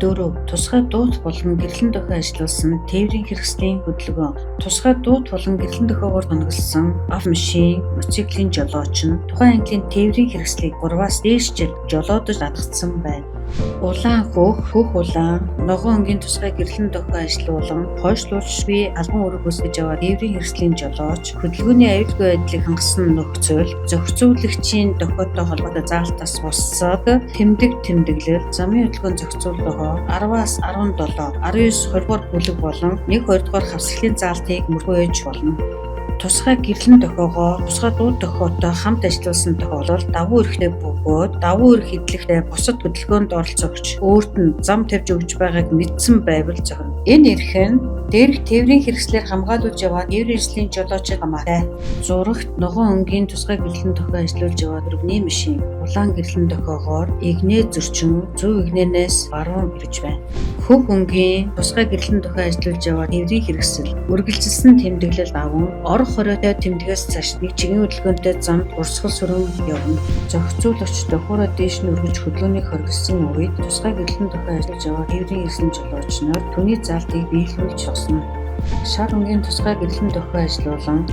4. Тусгай дууд болон гэрлэн дохио ажиллуулсан тээврийн хэрэгслийн хөдөлгөөн. Тусгай дууд болон гэрлэн дохиогоор тунгалсан автомашин, мотоциклийн жолооч нь тухайн английн тээврийн хэрэгслийг 3-аас дээш жил жолоодож татгдсан байна. Улаан хөх улаан, ногоон өнгийн тусгай гэрлэн дохио ажиллуулан, хойшлуулшгүй албан үүрэг үүсгэж аваад тээврийн хэрэгслийн жолооч, хөдөлгөөний аюулгүй байдлыг хангасан нөхцөл, зохицуулагчийн дохиотой холбоотой заалтаас бусад тэмдэглэл, замын хөдөлгөөний зохицуул дохио 10-аас 17, 19, 20 дугаар бүлэг болон 1-2 дугаар хавсгалын заалтыг мөргөөж болно. Тусгай гэрлэн дохиогоо тусгай дууд дохиотой хамт ажилласан тохиолдолд давуу эрхтэй бөгөөд давуу эрх хэдлэгтэй бусад хөдөлгөөнд оролцогч өөрт нь зам тавьж өгж байгааг мэдсэн байвал зохино. Энэ эрх нь дээрх тээврийн хэрэгслээр хамгаалуулж яваад тээврийн хэрэгслийн жолоочид хамаатай. Зурагт ногоон өнгийн тусгай гэрлэн дохио ажиллуулж яваад өргөний машин улаан гэрлэн дохиогоор игнээ зөрчин зүүн игнээс баруун ирж байна. Хөх өнгийн тусгай гэрлэн дохио ажиллуулж яваад тээврийн хэрэгсэл үргэлжилсэн тэмдэглэл даван орох хориотой тэмдгээс цааш нэг чигийн хөдөлгөөнтэй замд урсгал сүрэн явна. Зохицуулагч дохиороо дээш нь өргөж хөдөлгөөнийг хоригдсан үед тусгай гэрлэн дохио ажиллаж яваад тээврийн хэрэгслийн жолоочноор түүний заалтыг биелүүлж зогсно. Шар өнгийн тусгай гэрлэн дохио ажиллуулан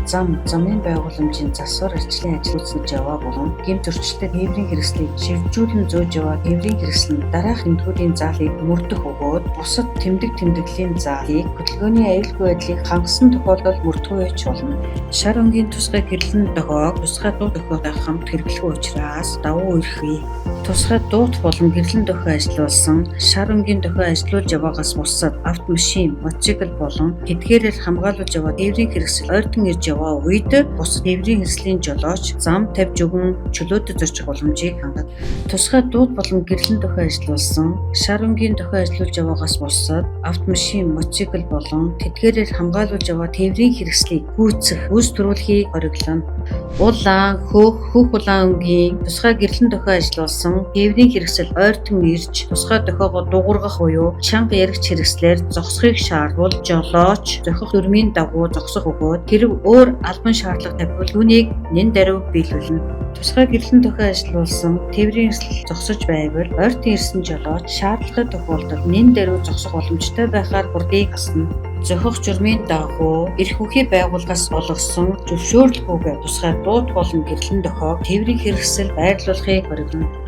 замын байгууламжийн засвар арчлын ажил үзэж яваа болон гэмт зөрчилтэй тээврийн хэрэгслийг шивжүүлэн зөөж яваа тээврийн хэрэгсэл нь дараах тэмдгүүдийн заалыг мөрдөх өгөөд бусад тэмдэглийн заалыг хөдөлгөөний аюулгүй байдлыг хангасан тохиолдолд мөрдөхөөж болно. Шар өнгийн тусгай гэрлэн дохиог тусгай дууд дохиотой хамт хэрэглэх учраас давуу эрхээ. Тусгай дууд болон гэрлэн дохио ажиллуулсан шар өнгийн дохио ажиллуулж яваагаас бусад автомашин, мотоцикл болон эдгээрээр хамгаалуулж яваа тээврийн хэрэгсэл ойртон ирж яваа үед бусад тээврийн хэрэгслийн жолооч зам тавьж өгөн чөлөөтэй зорчих боломжийг хангадаг. Тусгай дууд болон гэрлэн дохио ажиллуулсан шар өнгийн дохио ажиллуулж яваагаас бусад автомашин, мотоцикл болон тэдгээрээр хамгаалуулж яваа тээврийн хэрэгслийг гүйцэх, үүс төрүүлэхийг хориглоно. Улаан хөх улаан өнгийн тусгай гэрлэн дохио ажиллуулсан тээврийн хэрэгсэл ойртон ирж тусгай дохиогоо дуургах буюу чанга яригч хэрэгслээр зогсохыг шаардвал жолооч зохих дүрмийн дагуу зогсох өгөөд тэрв өөр албан шаардлага тавьвал түүнийг нэн даруй биелүүлнэ. Тусгай гэрлэн дохио ажиллуулсан тээврийн хэрэгсэл зогсож байвал ойртон ирсэн жолооч шаардлагатай тохиолдолд нэн даруй зогсох боломжтой байхаар хурдыг асна. Зохих журмын дагуу эрх үхий байгууллагаас олгосон зөвшөөрлгүйгээр тусгай дууд болон гэрлэн дохиог тээврийн хэрэгсэл байрлуулахыг хориглоно.